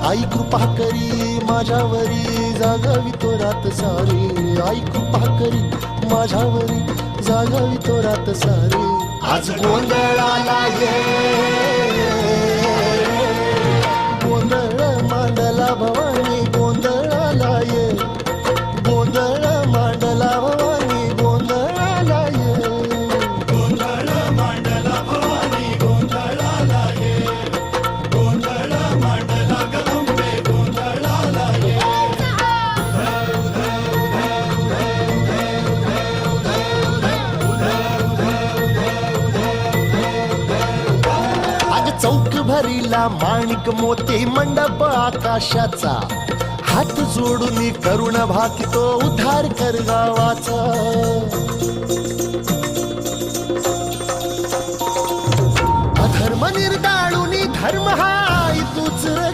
आई कृपा करी माझ्यावरी जागावी तो रात सारी आई कृपा करी माझ्यावरी जागावी तो रात सारी आज गोंधळाला ये गोंधळ मांडला भवानी गोंधळाला ये गोंधळ मांडला भवानी गोंधळाला ये गोंधळ मांडला भवानी गोंधळाला ये गोंधळ मांडला गंबे गोंधळाला ये आज चौक भरीला माणिक मोती मंडप आकाशाचा हात जोडून करुण भाकितो उद्धार कर गावाचा अधर्म निर्दाळून धर्म हा तूच रक्ष